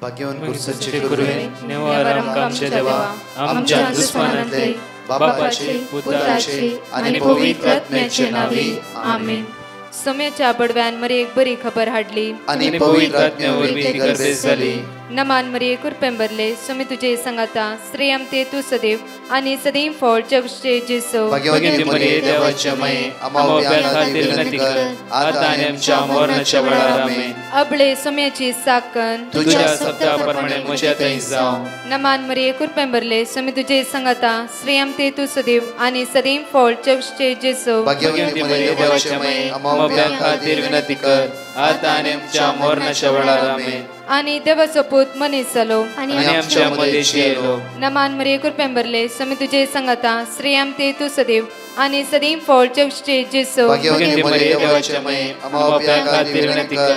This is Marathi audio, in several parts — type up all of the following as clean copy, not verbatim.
भाग्यवान कुर्साचे कुरुवे निवार आमच्या देवा आमच्या दुश्मनांतले बापाचे पुत्राचे आणि पवित्र आत्म्याचे नावे आमेन. सोम्याच्या बडव्यान मरे एक बरी खबर हाडली आणि पवित्र आत्म्यावर भीती गर्देश झाली. नमान मरे कुरपेंबरले सोमे तुझे संगाता श्रेयम ते तू सदैव आणि सदैव फळ जगचे जेसो. भाग्यवती मरिये देवाच्या माये आम्हा खातीर विनंती कर आता आणि आमच्या मरणाच्या वेळार आमेन. अबळे सोम्याची साकन तुझ्या शब्दाप्रमाणे म्हज्या थंय जावं. नमान मरे कुरपेंबरले सोमे तुझे संगाता श्रेयम ते तू सदैव आणि सदैव फळ जगचे जेसो. भाग्यवती मरिये देवाच्या माये आम्हा खातीर विनंती कर आता आणि आमच्या मरणाच्या वेळार आमेन. आणि देवाचो पूत मनीस जालो आणि आमच्या मदेशी येलो. नमान मरे कुरपेंबरले सोमे तुझे संगाता श्रेयम ते तू सदैव आणि सदैव फळ जगचे जेसो. भाग्यवती मरिये देवाच्या माये आम्हा खातीर विनंती कर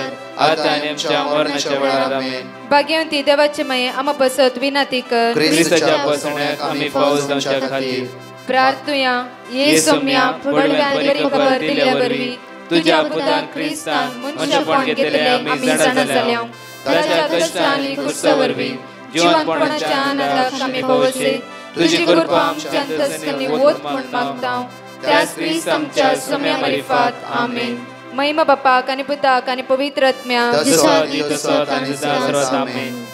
आता आणि आमच्या मरणाच्या वेळार आमेन. भाग्यवती देवाचे माये आम्हा बसत विनंती कर ख्रिस्ताच्या बसण्याक आम्ही पावस जावच्या खातीर प्रार्थुया. ये सोम्या बडव्यान बरी खबर दिल्या वरवी तुझ्या पुतान ख्रिस्तान मनशापण घेतले आम्ही जाणा जाल्या. ताच्या कष्टांनी कुर्सावरवी जीवनपणाच्या आनंदाक आम्ही पावसे. तुझी कृपा आमच्या अंतस्करणी वोत म्हण मागता त्याच ख्रिस्त आमच्या सोम्या मार्फत आमेन. महिमा बापाक आणि पुताक आणि पवित्र आत्म्याक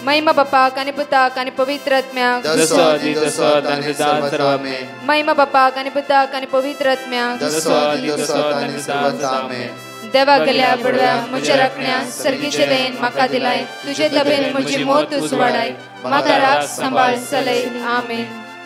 महिमा बापाक आणि पुताक आणि पवित्र आत्म्याक महिमा बापाक आणि पुताक आणि पवित्र आत्म्याक देवा गेल्या बडव्या म्हज्या राखण्या सर्गीचे देन म्हाका दिलाय. तुझे तबेन म्हजी मोत तूं वाडाय म्हाका राख सांबाळ चलय आमेन.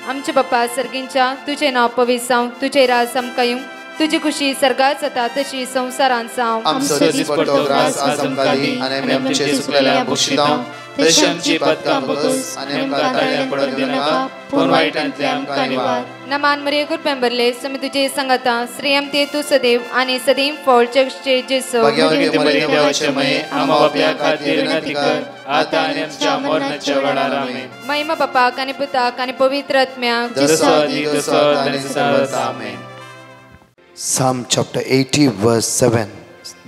आमचे बापा सर्गींच्या तुझे नाव पवित्र जावं. तुझे राज आमकां येवं. तुझी खुशी सर्गात जाता तशी संसारांत जावं. आमचो दिसपट्टो ग्रास आज आमकां दी आनी आमी आमचे सुकलेल्या बक्षितां तशी आमची पदकां बगस आनी आमकां ताळ्या पडूंक दिनाका पूण वायटांतले आमकां निवार. नमान मरे कुरपेंबरले सोमे तुझे संगाता श्रेयम ते तू सदैव आणि सदैव फळ जगचे जेसो. भाग्यवती मरिये देवाचे माये आम्हा बापया खातीर विनंती कर आता आनी आमच्या मरणाच्या वेळार आमेन. महिमा बापाक आणि पुताक आणि पवित्र आत्म्याक आमेन. Psalm chapter 80 verse 7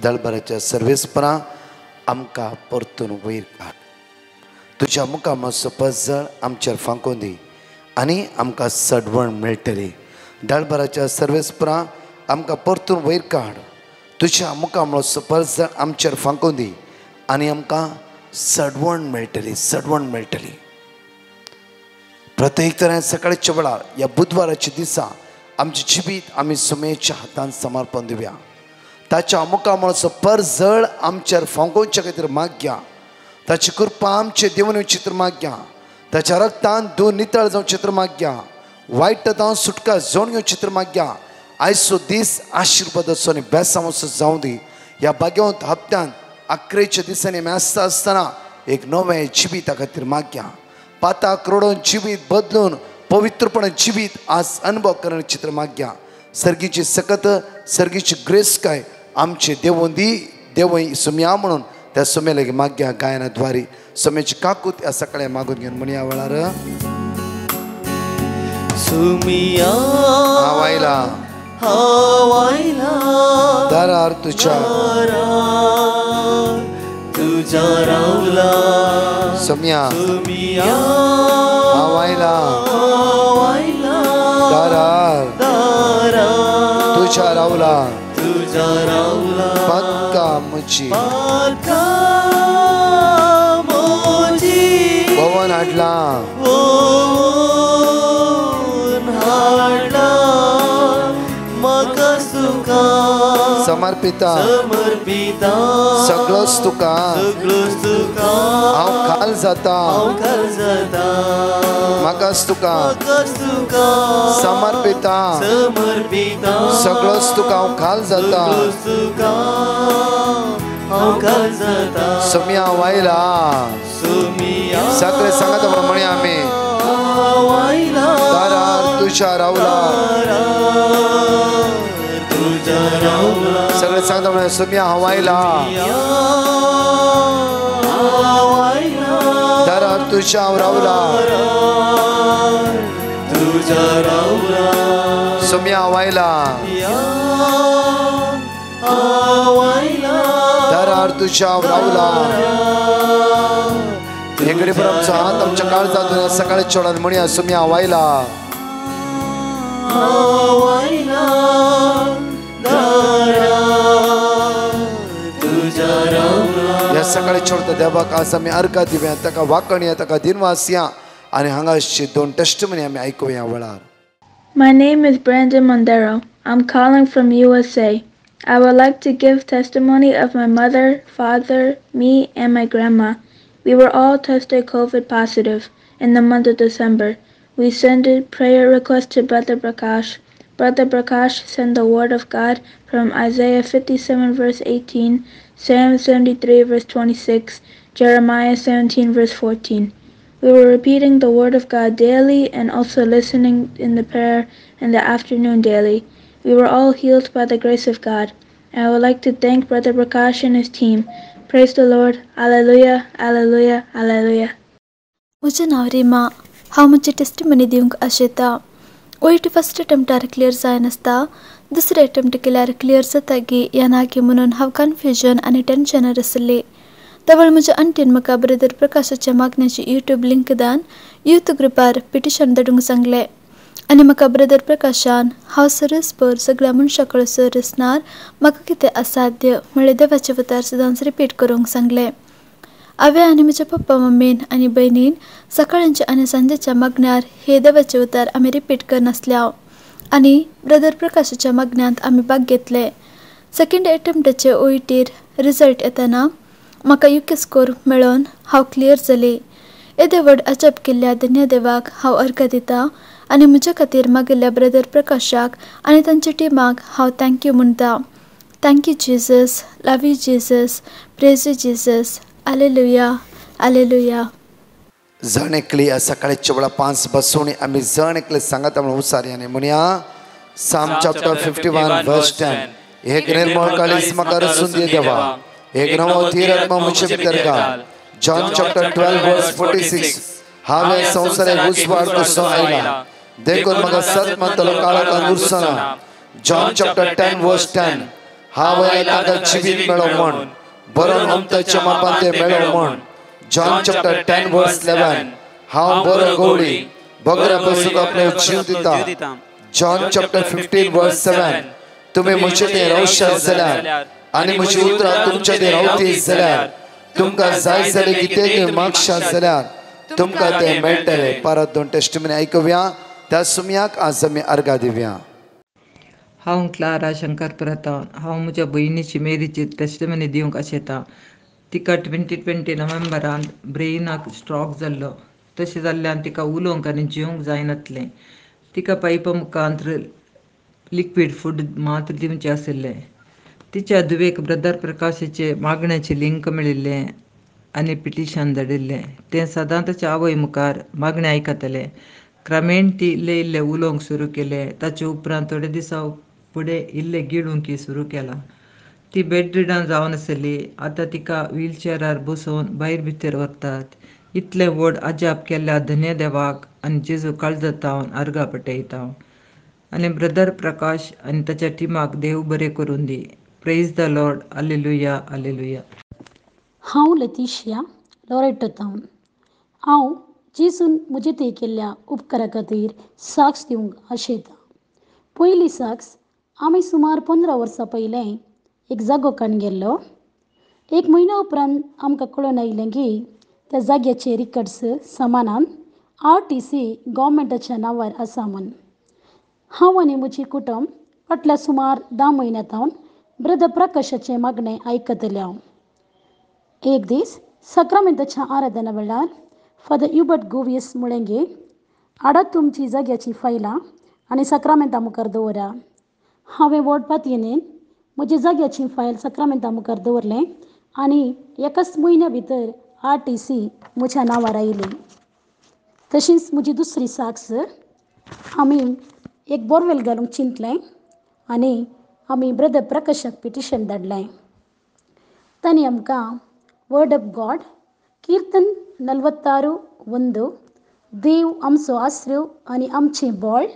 दळबराच्या सर्वेस्परां आमकां परतून वयर काड. तुज्या मुखार मातसो पजळ आमचेर फांकून दी आनी आमकां सडवण मेळटली. दळबराच्या सर्वेस्परां आमकां परतून वयर काड. तुज्या मुखार मातसो पजळ आमचेर फांकून दी आनी आमकां सडवण मेळटली. सडवण मेळटली. प्रत्येक तरेन सकाळच्या वेळार ह्या बुधवाराच्या दिसा आमचे जिवीत आमी सोम्याच्या हातांत समर्पण दिवया. ताच्या मुखार मातसो परजळ आमचेर फांकोवच्या खातीर मागया. ताची कृपा आमचे देवून चित्र मागया. ताच्या रक्तान धुवन नितळ जावं चित्र मागया. वायटांत सुटका जावन घेवं चित्र मागया. आयचो दीस आशिर्वादाचो आनी बेसांवचो जावं दी. ह्या भाग्यवंत हप्त्यान अकरेच्या दिसांनी आमी आसता आसतना एक नवें जिवीता खातीर मागया. पाताक रोडोन जिवीत बदलून पवित्रपण जिवीत आज अनुभव करण्याचे चित्र मागया. सर्गीची सकत सर्गीची ग्रेस काय आमचे देवून दी. देवय सोम्या म्हणून त्या सोम्या लागी मागया गायनाद्वारे. सोम्याची काकूत ह्या सकाळी मागून घेवन म्हण या वेळार सोम्या हावायला दारार तुझ्या रावला. सोम्या हावायला दारार तुझ्या रावला. पक्का मुची पवन हाडला समर्पिता सगळंच तुका हांव खाल जाता. म्हाकाच तुका समर्पिता सगळंच तुका हांव खाल जाता. सोम्या वायला सगळे सांगता म्हणून म्हणे आमी दारार तुझ्या रावला. सगळे सांगता म्हणून सोम्या हवायला दारार तुझ्या रावला. सोम्या हवायला दारार तुझ्या रावला. हे गरीब आमचो हात आमच्या काळजातून सकाळी चोडान म्हणया सुम्या वायला या सकाळी छोडता देवाक आज आम्ही अर्घा दिव्या ताका वाकणया ताका दिनवास या आणि हांगाची 2 टेस्टमनी आम्ही ऐकूया वळार. My name is Brandon Mondero. I'm calling from USA. I would like to give testimony of my mother, father, me, and my grandma. We were all tested COVID positive in the month of December. We sent a prayer request to Brother Prakash. Brother Prakash sent the Word of God from Isaiah 57 verse 18, Psalm 73 verse 26, Jeremiah 17 verse 14. We were repeating the Word of God daily and also listening in the prayer in the afternoon daily. We were all healed by the grace of God. I would like to thank Brother Prakash and his team. Praise the Lord. Alleluia, alleluia, alleluia. म्हजें नांव रिमा. हांव म्हजी टेस्टिमनी दिवंक आशेता. वयट फस्ट अटेम्प्टार क्लियर जायनासता. दुसरे अटेम्प्ट केल्यार क्लियर जाता गी या नागी म्हणून हांव कन्फ्युजन आनी टेन्शनार आसलें. तवळ म्हज्या आंटीन म्हाका ब्रदर प्रकाशाच्या मागण्याची यूट्यूब लिंक दान यूथ ग्रुपार पिटिशन धाडूंक सांगलें. आनी म्हाका ब्रदर प्रकाशान हांव सरसभर सगळ्या मनशां कळसर असणार म्हाका कितें असाध्य म्हणलें देवाचें उतार सदांच रिपीट करूंक सांगलें. हांवें आनी म्हज्या पप्पा मम्मीन आनी भयणीन सकाळच्या आनी सांजेच्या मागण्यार हे देवाचे उतार आमी रिपीट करनासल्या आनी ब्रदर प्रकाशाच्या मागण्यांत आमी भाग घेतले. सेकंड अटेम्प्टाचे ओईटीर रिजल्ट येताना म्हाका यूके स्कोर मेळोन हांव क्लियर जाली. येदे व्हड अजाप केल्ल्या धन्य देवाक हांव अर्घ दितां आनी म्हजे खातीर मागिल्ल्या ब्रदर प्रकाशाक आनी तांच्या टिमाक हांव थँक्यू म्हणटा. Thank you Jesus, love you Jesus, praise you Jesus, hallelujah, hallelujah. जण एकली सकाळी चवळा 5 बसून आम्ही जण एकले सांगत म्हणून उसारी आणि म्हणया साम चॅप्टर 51 वर्स 10. एक निर्मळ काळीज म्हाका रसून दे देवा, एक नवो धीर आत्मा म्हजे भितर घाल. जॉन चॅप्टर 12 वर्स 46. हांवें संवसाराक उजवाड कसो आयला देखून म्हाका सत म्हणटलो काळाक उरसना. जॉन चॅप्टर 10 वर्स 10. हांवें ताका जिवीत मेळो म्हण, बरोन अमताच्या मापान ते मेळो म्हण. जॉन चॅप्टर 10 वर्स 11. हांव बरो गवळी बगरा बसूक आपलो जीव दिता. जॉन चॅप्टर 15 वर्स 7. तुमी म्हजे ते रावशात जाल्यार आनी म्हजी उतरां तुमच्या ते रावती जाल्यार तुमकां जाय जालें कितेंय मागशात जाल्यार तुमकां ते मेळटले. परत 2 टेस्टिमनी ऐकूया. त्या सुमयाक आज आमी अर्घा दिवया. हांव क्लारा शंकर प्रताप. हांव म्हज्या भयणीची मेरीची टेस्टिमनी दिवंक आशेता. तिका 2020 नोव्हेंबरान ब्रेनाक स्ट्रोक जाल्लो. तशें जाल्ल्यान तिका उलोवंक आनी जेवंक जायनासलें. तिका पायपा मुखांतर लिक्वीड फूड मात दिवचें आशिल्लें. तिच्या धुवेक ब्रदर प्रकाशाचे मागण्याचें लिंक मेळिल्लें आनी पिटिशन धाडिल्लें. तें सदां ताच्या आवय मुखार मागणें आयकतालें. क्रमेण ती इल्लें इल्लें उलोवंक सुरू केलें. ताचे उपरांत थोडे दिसा फुडें इल्लें गिडूंक सुरू केलां. ती बेड रिडान जावन आसली. आतां तिका व्हीलचॅरार बसोवन भायर भितर व्हरतात. इतलें व्हड अजाप केल्ल्या धन्य देवाक आनी जेजू काळजांत अर्घा पटयता. आनी ब्रदर प्रकाश आनी ताच्या टिमाक देव बरें करून दी. Praise the Lord. Hallelujah, hallelujah. हांव लतिशिया लॉरेटो टावन. हांव जेजून म्हजे ते केल्ल्या उपकारा खातीर साक्ष दिवंक आशेता. पयली साक्ष आमी सुमार 15 वर्सां पयलें एक जागो काण गेल्लो. 1 म्हयनो उपरांत आमकां कळोन आयलें की त्या जाग्याचे रिकॉर्ड्स समानान RTC गव्हर्मेंटाच्या नांवार आसा म्हूण. हांव आनी म्हजी कुटुंब फाटल्या सुमार 10 म्हयन्यांतावन ब्रदर प्रकाशाचें मागणें आयकतलें हांव. एक दीस सक्रामेंताच्या आराधना वेळार फादर ह्युबर्ट गोवियस मुळेंगे हाडात तुमची जाग्याची फायलां आनी सक्रामेंता मुखार दवरा. हांवें व्हड पातयेन म्हजे जाग्याची फायल सक्रामेंता मुखार दवरलें आनी एकाच म्हयन्या भितर RTC म्हज्या नांवार आयली. तशींच म्हजी दुसरी साक्ष आमी एक बोरवेल घालूंक चिंतलें आनी आमी ब्रदर प्रकाशाक पिटिशन धाडलें. तांणी आमकां वर्ड ऑफ गॉड कीर्तन 46:1 देव आमचो आसरो आनी आमचें बळ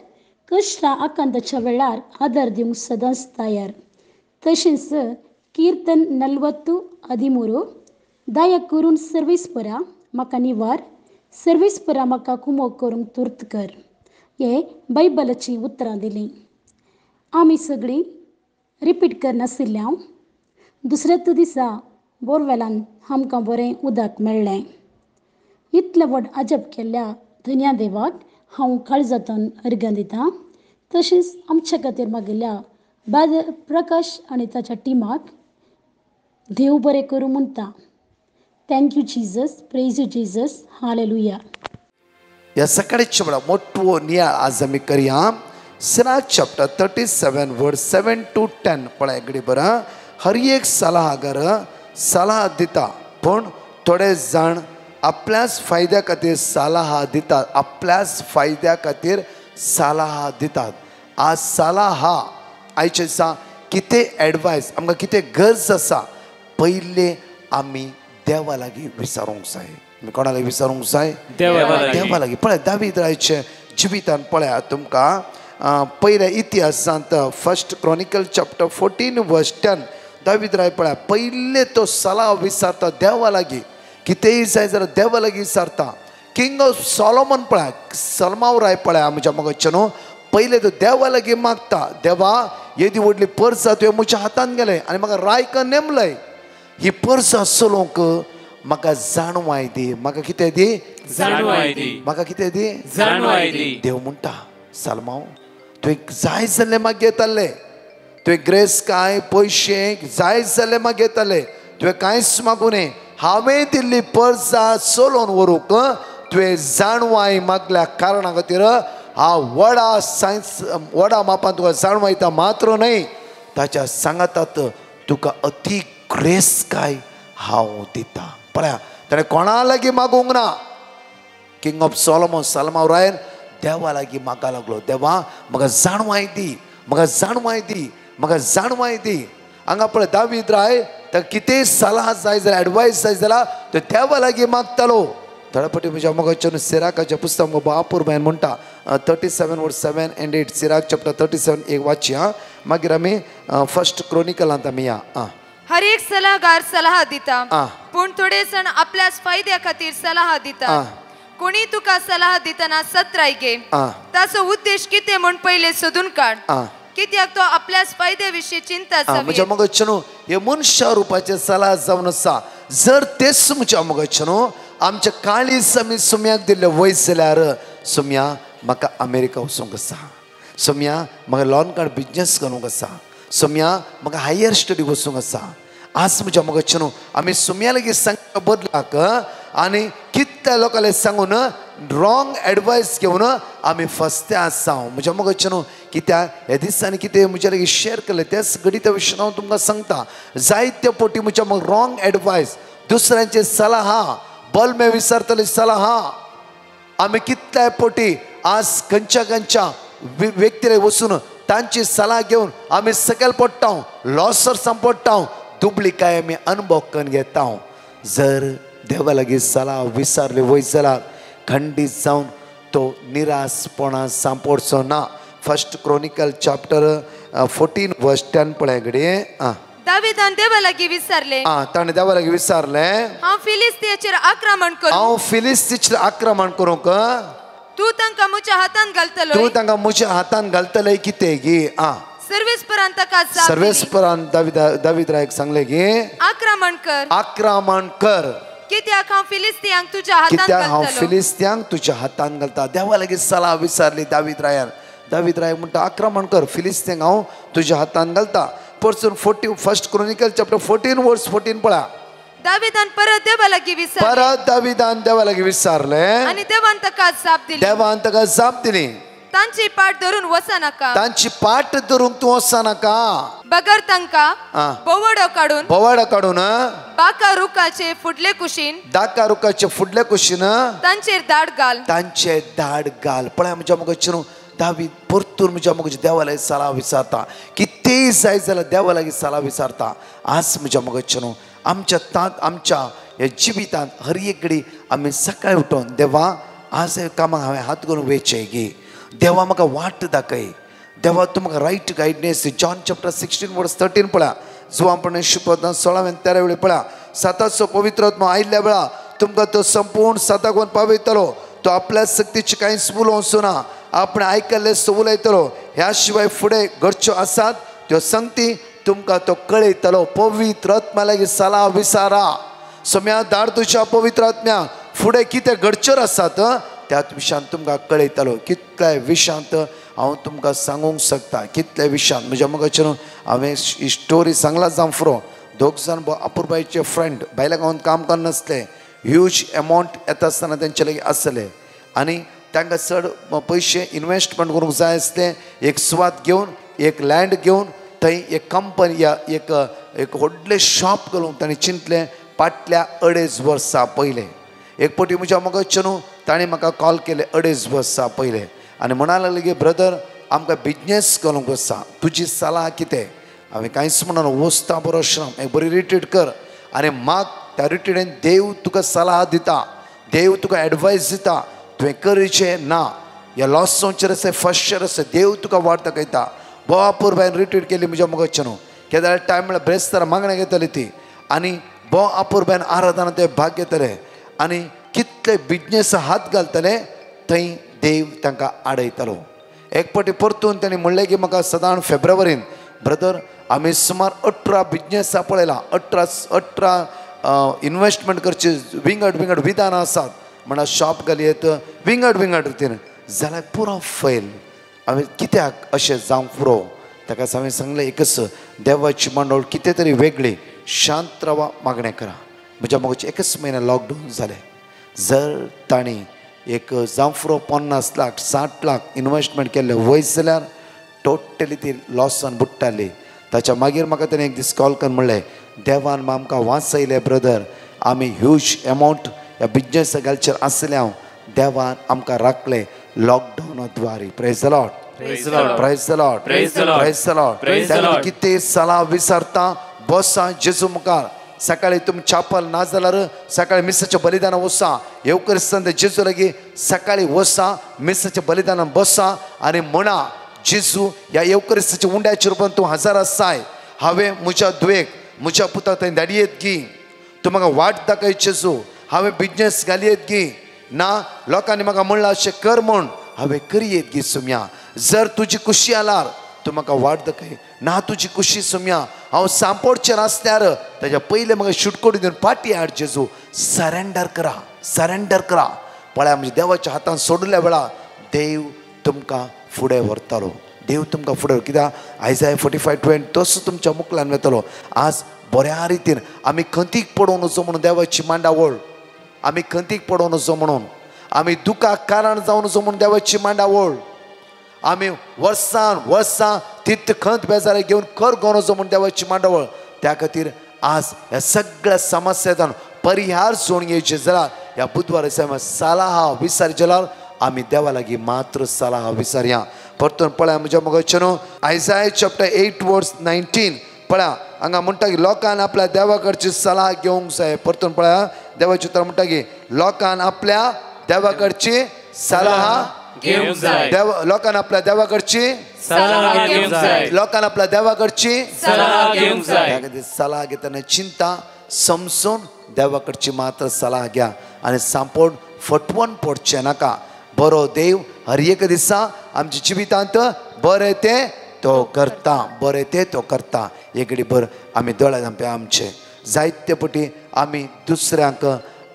कश्टां आकांताच्या वेळार आदार दिवंक सदांच तयार. तशेंच कीर्तन 40:13 दया करून सर्वेस्परा म्हाका निवार सर्वेस्परा म्हाका कुमोग करूंक तुर्त कर. हे बायबलाची उतरां दिलीं. आमी सगळीं रिपीट करनाशिल्ल्यान दुसऱ्याच दिसा बोरवेलान आमकां बरें उदक मेळ्ळें. इतलें व्हड अजब केल्ल्या धन्या देवाक हांव काळजांतल्यान अर्घ्य दितां. तशेंच आमच्या खातीर मागिल्ल्या प्रकाश आनी ताच्या टिमाक देव बरें करूं म्हणटा. Thank you Jesus, praise you Jesus, hallelujah. या सकाळीच्या वेळा मोठो नियाळ आज आमी करया. सिराक चॅप्टर 37 वर्ड 7 to 10 पळय इकडे बरं. हर एक सल्लागार सल्ला दिता, पण थोडे जाण आपल्याच फायद्या खातीर सल्ला दितात. आपल्याच फायद्या खातीर सल्ला दितात. आज सल्ला आयच्या दिसा कितें एडवायस आमकां कितें गरज आसा पयले आमी देवा लागीं विचारूंक जाय. आमी कोणा लागीं विचारूंक जाय? देवा लागीं. पळय दावीद रायचे जिवितान पळयात तुमकां पयल्या इतिहासांत फर्स्ट क्रॉनिकल चॅप्टर 14 वर्स 10 दावीद राय पळय पयले तो सल्ला विचारता देवा लागीं. कितेंय जाय जाल्यार देवा लागीं विचारता. किंग ऑफ सॉलोमन पळय सलमाव राय पळय आमच्या मगचे न्हू पयले तो देवा लागीं मागता. देवा येदी व्हडली पर्स तुवें म्हज्या हातान गेलें आनी म्हाका रायक नेमलय. ही पर्स चलोवंक म्हाका जाणवाय दी. म्हाका कितें दी? जाणवाय दी. म्हाका कितें दी? जाणवाय दी. देव म्हणटा सलमाव तुवें जाय जाल्लें म्हाका घेताले. तुवें ग्रेस काय पयशे जाय जाल्लें म्हाका घेताले. तुवें कांयच मागूं न्ही. हांवें दिल्ली पर्सा चलोवन व्हरूंक तुवें जाणवाय मागल्या कारणा खातीर हांव व्हडा मापान तुका जाणवायता. मात्र न्हय ताच्या सांगातात तुका अती ग्रेस काय हांव दिता. पळया ताणें कोणा लागीं मागूंक ना. किंग ऑफ सॉलोमन सलमाव रायन देवा लागीं मागा लागलो. देवा म्हाका जाणवाय दी, म्हाका जाणवाय दी, म्हाका जाणवाय दी. हांगा पळय दावीद राय ताका कितेंय सल्ला जाय जाल्यार एडवायस जाय जाल्यार तो देवा लागीं मागतालो. थोड्या फावटी म्हज्या मोगाच्या सिराकाच्या पुस्तक बापूर बायन म्हणटा 37 वर्स 7 and 8 सिराक चॅप्टर 37 एक वाचया. मागीर आमी फर्स्ट क्रॉनिकलांत आमी या. हर एक सल्लागार सल्ला दिता, पण थोडे जण आपल्याच फायद्या खातीर सल्ला दिता. कोणी तुका सल्ला दितना सत्राय घे. ताचो उद्देश कितें म्हूण पयले सोदून काड. कित्याक तो आपल्याच फायद्या विशीं चिंता म्हज्या मोगाच्या न्हू हे मनशा रुपाचे सल्ला जावन आसा. जर तेच म्हज्या मोगाच्या न्हू आमच्या काळीस आमी सुम्याक दिल्ले वयस जाल्यार सुम्या म्हाका अमेरिका वचूंक आसा. सुम्या म्हाका लॉन कार्ड बिजनेस करूंक आसा. सुम्या म्हाका हायर स्टडी वचूंक आसा. आज म्हज्या मोगाच्या न्हू आमी सुम्या लागीं सांगच्या बदलाक आनी कितल्या लोकांक सांगून रॉंग एडवायस घेवन आमी फसते आसा. म्हज्या मोगाच्या न्हू कित्याक ह्या दिसांनी कितें म्हज्या लागीं शेअर केलें त्याच गणिता विशीं हांव तुमकां सांगता. जायते पोटी म्हज्या मग रॉंग एडवायस दुसऱ्यांचे सल्ला बल्मे विसरतले सल्ला आमी कितल्याय पोटी आज खंयच्या व्यक्तीरे वचून तांची सल्ला घेवन आमी सकयल पडटा, लॉसर्सां पडटा, दुबळी काय आमी अनुभव करून घेता. जर देवा लागीं सल्ला विचारले वयत जाल्यार खंडीत जावन तो निराशपणां सांपडचो ना. फर्स्ट क्रॉनिकल चॅप्टर 14 वर्स 10 पळय घडये. दावीदान देवा लागीं विचारले. ताणें देवा लागीं विचारलें हांव फिलिस्तीयाचेर आक्रमण करूं. हांव फिलिस्तीचेर आक्रमण करूंक तूं तांकां म्हज्या हातान घालतलो. तूं तांकां म्हज्या हातान घालतले कितें गी. सर्वेस्परान ताका जाप दिली. सर्वेस्परान दावीद रायक सांगले की आक्रमण कर. आक्रमण कर. कित्याक हांव फिलिस्तीयांक तुज्या हातान घालतलो. कित्याक हांव फिलिस्तीयांक तुज्या हातान घालता. देवा लागीं सल्ला विचारली दावीद रायान. दावीद राय म्हणटा आक्रमण कर, फिलिस्तीयांक हांव तुज्या हातान घालता. परसून फर्स्ट क्रॉनिकल चॅप्टर 14 वर्स 14 पळा. दावीदान परत देवा लागीं विचारले. परत दावीदान देवा लागीं विचारले आनी देवान ताका जाप दिली. देवान ताका जाप दिली. तांची पाट धरून वचा नाका. तांची पाट धरून तूं वचा नाका. बगर तांकां बोवाडो काडून बाका रुखाचे फुडले कुशीन दाका रुखाचे फुडले कुशीन तांचेर दाड घाल. तांचे दाड घाल. पळय म्हज्या मोगाचे न्हू दावीद परतून म्हज्या मोगाचे देवा लागीं सल्ला विचारता. कितेंय जाय जाल्यार देवा लागीं सल्ला विचारता. आज म्हज्या मोगाचे न्हू आमच्या ह्या जिवितांत हर एक घडी आमी सकाळी उठून देवा आज हे कामाक हांवें हात करून वेचय गे. देवा म्हाका वाट दाखय. देवा तूं म्हाका रायट गायडनेस. जॉन चॅप्टर 16 वर्स 13 पळया. जुवांपणे शिकवतना 16 आणि 13 वेळी पळया. साताचो पवित्र आत्मा आयिल्ल्या वेळा तुमकां तो संपूर्ण सदां पावयतलो. तो आपल्या सक्तीची कांयच उलोवचो ना. आपण आयकल्ले सो उलयतलो. ह्या शिवाय फुडें घडच्यो आसात त्यो संगती तुमकां तो कळयतलो. पवित्र आत्म्या लागीं सलाह विचारा. सोम्या धाड तुज्या पवित्र आत्म्या फुडें कितें घडच्यो आसात त्याच विशयान तुमकां कळयतलो. कितल्या विशयांत हांव तुमकां सांगूंक शकता. कितल्या विशयांत म्हणजे म्हाका हांवें ही स्टोरी सांगला जावं फुरो. दोग जाण अपुरबाईचे फ्रेंड भायल्या गांवांत काम करनासले. ह्यूज अमावंट येता आसतना तेंचे लागीं आसले आनी तांकां चड पयशे इन्वेस्टमेंट करूंक जाय आसले. एक सुवात घेवन एक लँड घेवन थंय एक कंपनी या एक व्हडलें शॉप घालूंक ताणें चिंतलें. फाटल्या 2.5 वर्सां पयलें एक पटी म्हज्या मगजच्यानू ताणें म्हाका कॉल केले 2.5 वर्सां पयलें आनी म्हणा लागलें की ब्रदर आमकां बिजनेस करूंक आसा. तुजी सलाह कितें? हांवें कांयच म्हणना. वचता बरो श्रम एक बरी रिट्रीट कर आनी माग त्या रिट्रीटेन देव तुका सलाह दिता. देव तुका एडवायस दिता. तुवें करचें ना. ह्या लॉसांचेर आसा फर्स्टचेर आसा देव तुका वाट दाखयता. भोवापूर बायन रिट्रीट केली म्हज्या मगजच्यानू. केदार टायम म्हळ्यार ब्रेस्तार मागण्या घेतली ती आनी भोव आपूर बायन आराधना ते भाग घेतले आनी कितले बिजनेस हात घालतले थंय देव तांकां आडयतलो. एक पाटी परतून ताणें म्हणलें की म्हाका सदां फेब्रुवारीन ब्रदर आमी सुमार 18 बिजनेसां पळयला. 18 इन्वेस्टमेंट करचे विंगड विधान आसात. म्हणल्यार शॉप घालयत विंगड रितीन जाल्यार पुरो फैल. हांवें कित्याक अशें जावंक पुरो ताका हांवें सांगलें एकच देवाची मंडळ कितें तरी वेगळी शांत रावा मागणें करा. म्हज्या मोगाचें एकच म्हयने लॉकडावन जालें. जर तांणी एक जावं फुरो 50 लाख 60 लाख इन्वेस्टमेंट केल्लें वयस जाल्यार टोटली ती लॉसान बुडटाली. ताच्या मागीर म्हाका ताणें एक दीस कॉल करून म्हणलें देवान आमकां वाचयलें ब्रदर. आमी ह्यूज अमावंट ह्या बिजनेसा घालचेर आसले. हांव देवान आमकां राखलें लॉकडावना द्वारे. Praise the Lord. Praise the Lord. Praise the Lord. Praise the Lord. Praise the Lord. Praise the Lord. कितें सलाह विचारता बसा जेजू मुखार. सकाळी तुम चापल ना जाल्यार सकाळी मिसाचें बलिदान वसा. येवकरिस्तान जेजू लागीं सकाळी वसा मिसाचें बलिदानान बसा आनी म्हणा जेजू ह्या येवकरिस्ताच्या उंड्याच्या रुपान तूं हजर आसाय. हांवें म्हज्या दुयेक म्हज्या पुताक थंय धाडयेत गी. तूं म्हाका वाट दाखय जेजू. हांवें बिजनेस घालयेत गी ना लोकांनी म्हाका म्हणलां अशें कर म्हूण हांवें करयेत गी सुम्या. जर तुजी खुशी आल्यार तूं म्हाका वाट दाखय. ना तुजी खुशी सुम्या हांव सांपोडचें आसल्यार ताच्या पयलें म्हाका शुटकोडी दिवन पाटी हाड जेजू. सरेंडर करा. पळया म्हणजे देवाच्या हातान सोडल्या वेळार देव तुमकां फुडें व्हरतलो. देव तुमकां फुडें कित्याक आयजाय 45:20 तसो तुमच्या मुखल्यान येतलो. आज बऱ्या रितीन आमी खंतीक पडोवन वचो म्हणून देवाची मांडावळ. आमी खंतीक पडोवन वचो म्हणून आमी दुखाक कारण जावन वचो म्हणून देवाची मांडावळ. आमी वर्सां तित खंत बेजारी घेवन कर घेवन वचो म्हणून देवाची मांडावळ. त्या खातीर आज ह्या सगळ्या समस्यांतल्यान परिहार सोडून येवचे जाल्यार ह्या बुधवार सलाह विचारचे जाल्यार आमी देवा लागीं मात्र सलाह विचारया. परतून पळया म्हज्या मगजच्यानू आयजाय चॅप्टर 8:19 पळया हांगा म्हणटा की लोकांन आपल्या देवा कडची सलाह घेवंक जाय. परतून पळया देवाचे उतर म्हणटा की लोकांन आपल्या देवा कडची सलाह घेवंक जाय. लोकांन आपल्या देवा कडची सलाह घेवंक जाय. लोकांन आपल्या देवा कडची सलाह घेवंक जाय. सलाह घेतना चिंता समजून देवा कडची मात्र सलाह घ्या आनी सांपोड फटवून पडचें नाका. बरो देव हर एक दिसा आमच्या जिवितांत बरें तें तो करता. एक भर आमी दोळे धांपया आमचे. जायते पटी आमी दुसऱ्यांक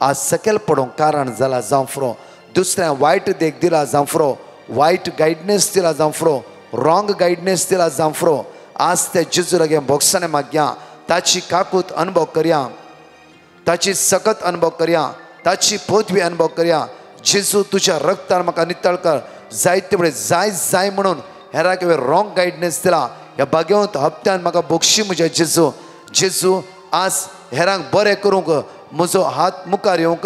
आज सकयल पडोवंक कारण जाला जावं फुरो. दुसऱ्यांक वायट देख दिला जावं फुरो. वायट गायडन्स दिला जावं फुरो. रॉंग गायडन्स दिला जावं फुरो. आज त्या जेजू लागीं भोगसाणे मागया. ताची काकूत अनुभव करया. ताची सकत अनुभव करया. ताची पदवी अनुभव करया. जेजू तुज्या रक्तान म्हाका नितळ कर. जायते वेळेस जाय म्हणून हेराक रॉंग गायडन्स दिला. ह्या बागेवंत हप्त्यान म्हाका बक्षी म्हज्या जेजू आज हेरांक बरें करूंक म्हजो हात मुखार येवंक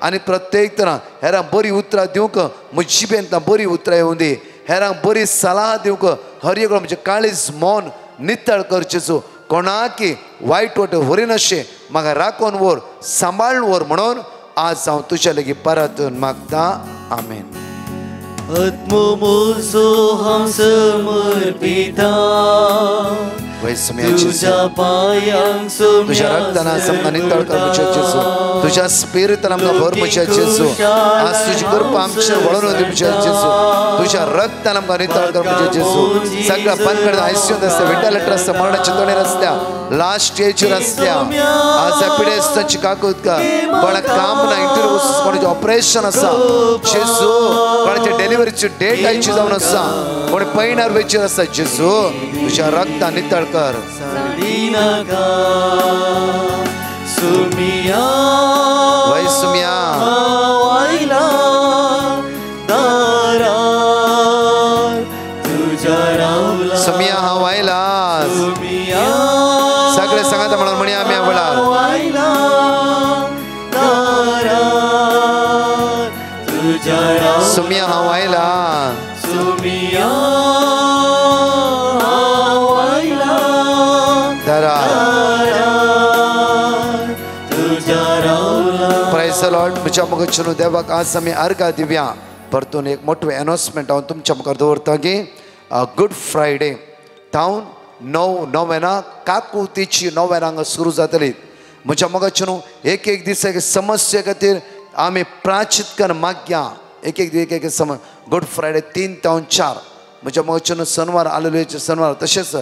आनी प्रत्येक तरां हेरांक बरी उतरां दिवंक म्हजी जिबेंतल्यान बरी उतरां येवं दी. हेरांक बरी सलाह दिवंक हर एक म्हणजे काळीज मौन नितळ कर जेजू. कोणाकी वायट वट व्हरिनाशें म्हाका राखून व्हर सांबाळून व्हर म्हणून आज हांव तुज्या लागीं परतून मागता. आमेन. आत्मो म्हजो हांव समर्पिता तुझ्या तुझ्या रक्ताना आमकां नितळ कर म्हज्या जेजू तुझ्या स्पिरितान आमकां भर म्हज्या जेजू आज तुजी कृपा आमचेर वळून वती म्हज्या जेजू तुझ्या रक्तान आमकां नितळ कर म्हज्या जेजू सगळ्या बंदकडे आयसीयूत आसल्या व्हेंटिलेटर आसल्या मरणाच्या तोणेर आसल्या लास्ट स्टेजीर आसल्या आज एपिडेस्ताची काकूत कर कोणाक काम ना इंटरव्यू कोणाचें ऑपरेशन आसा जेजू कोणाच्या डिलिव्हरीची डेट आयची जावन आसा कोणी पैणार वेचीर आसा जेजू तुझ्या रक्तान नितळ कर सुमिया सुमिया हांव आयला सगळे सांगात म्हणून म्हणी आमी आवडा सुमिया हांव आयला Praise the Lord. म्हज्या मुखार चलू देवाक आज आमी अर्घा दिवया परतून एक मोठे अनाउन्समेंट हांव तुमच्या मुखार दवरता की गुड फ्रायडे जावन 9 काकुतीची 9 सुरू जातली म्हज्या मुखार चलू एक दिसा समस्ये खातीर आमी प्राचित कर मागया एक समज गुड फ्रायडे 3 ते 4 म्हज्या मुखार चलू शनिवार आलेले शनिवार तशेंच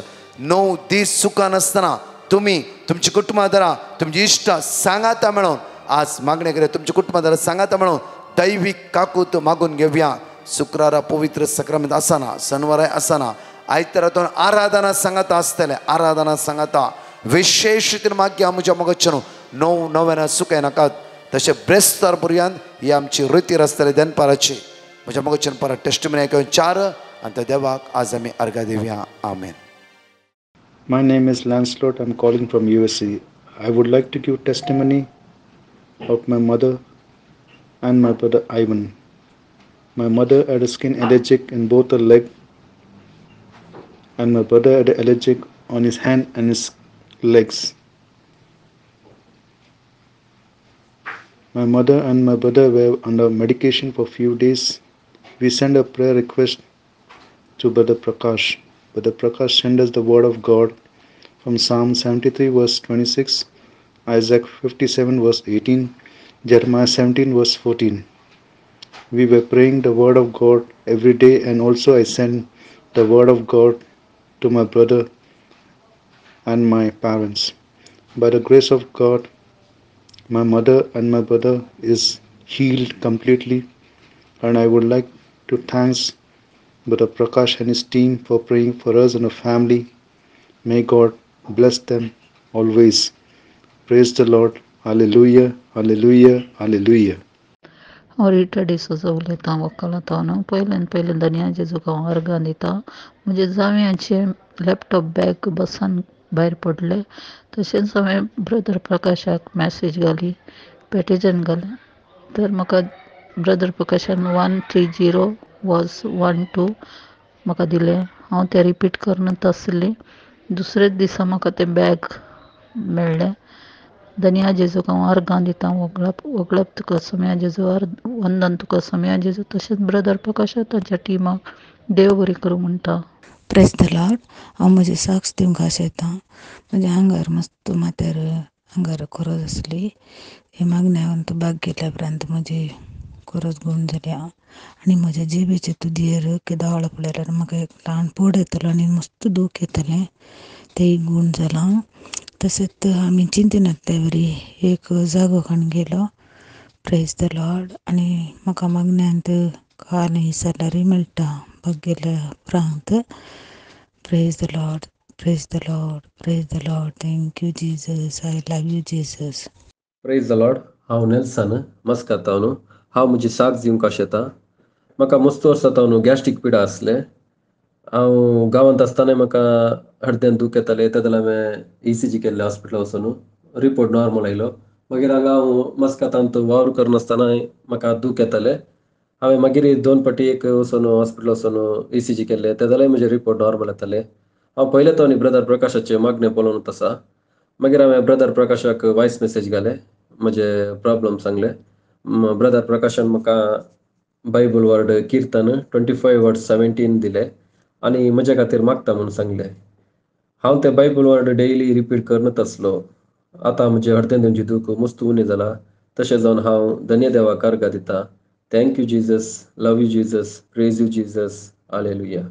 9 दीस सुखान आसतना तुम्ही तुमची कुटुंबादारां तुमची इश्टां सांगाता मेळोन आज मागणे करे तुमच्या कुटुंबादारां सांगाता मेळोन दैवीक काकूत मागून घेवया शुक्रारा पवित्र सक्रामेंत आसना शनिवाराय आसना आयतारातून आराधना सांगाता आसतले आराधना सांगाता विशेष रितीन मागया म्हज्या मोगाच्यान 9 सुखाय नाकात तशें ब्रेस्तार पर्यंत ही आमची रितीर आसतले दनपाराची म्हज्या मोगाच्यान परत टेस्टिमनी आयकून 4 आनी त्या देवाक आज आमी अर्घा दिवया आमेन. My name is Lancelot. I'm calling from USA. I would like to give testimony of my mother and my brother Ivan. My mother had a skin allergic in both her leg, and my brother had an allergic on his hand and his legs. My mother and my brother were under medication for a few days. We sent a prayer request to Brother Prakash. Brother Prakash sent us the word of God from Psalm 73 verse 26, Isaiah 57 verse 18, Jeremiah 17 verse 14. We were praying the word of God every day, and also I sent the word of God to my brother and my parents. By the grace of God, my mother and my brother is healed completely, and I would like to thank Brother Prakash and his team for praying for us and our family. May God bless them always. Praise the Lord. Hallelujah, hallelujah, hallelujah. और इटा डिसोजा उलयता वकालता न्हू पयल्यान दनया जेजूक हांव अर्गां दिता म्हणजे जावयाचे लॅपटॉप बॅग बसान भायर पडले तशेंच हांवें ब्रदर प्रकाशाक मॅसेज घाली पेटिजन घालें तर म्हाका ब्रदर प्रकाशान 130 वॉज 12 म्हाका दिलें हांव तें रिपीट करनात आसली दुसरेच दिसा म्हाका तें बॅग मेळ्ळें. धन्या जेजूक हांव अर्गां दिता वगळप तुका सम्या जेजू वंदन तुका सम्या जेजू तशेंच ब्रदर प्रकाश ताच्या टिमाक देव बरी करूं म्हणटा. Praise the Lord. हांव म्हजी साक्स दिवंक आशेता. म्हज्या आंगार मस्त माथ्यार आंगार खरज आसली हे मागण्या बाग घेतल्या उपरांत म्हजी खरज गूण जाल्या आनी म्हज्या जिबेचे तुदयेर दाळ पडल्यार म्हाका एक ल्हान पड येतालो आनी मस्त दूख येतालें तेंय गूण जालां. तशेंच आमी चिंतिनातले वरी एक जागो खाण गेलो. Praise the Lord. आनी म्हाका मागण्यांत काल इसालारी मेळटा बाग गेल्या उपरांत. Praise the Lord, praise the Lord, praise the Lord. Thank you Jesus. I love you Jesus. Praise the Lord. हांव नेल्सन मस्काता न्हू. हांव म्हजी साक्स दिवंक आशेता. म्हाका मस्त वर्सां जाता गॅस्ट्रीक पिडा आसले. हांव गांवांत आसतना म्हाका हड्ड्यान दूख येतालें तें जाल्यार हांवें ECG केल्लें हॉस्पिटला वचून रिपोर्ट नॉर्मल आयलो. मागीर हांगा हांव मस्कातांत वावर करनासतना म्हाका दूख येतालें. हांवें मागीर 2 फावटी एक वचून हॉस्पिटल वचून ECG केल्लें तें जाल्यार म्हजे रिपोर्ट नॉर्मल येताले. हांव पयले तो ब्रदर प्रकाशाचे मागणे पळोवनूच आसा. मागीर हांवें ब्रदर प्रकाशाक वॉयस मेसेज घालें म्हजे प्रॉब्लम सांगले. ब्रदर प्रकाशान म्हाका बायबल वर्ड कीर्तन 25 वर्ड 17 दिले आनी म्हजे खातीर मागता म्हणून सांगलें. हांव ते बायबल वर्ड डेली रिपीट करनत आसलो. आतां म्हजे हडत्यान तेंची दूख मस्त उणें जाला. तशें जावन हांव धन्य देवाक अर्घ दिता. Thank you Jesus, love you Jesus, praise you Jesus, hallelujah.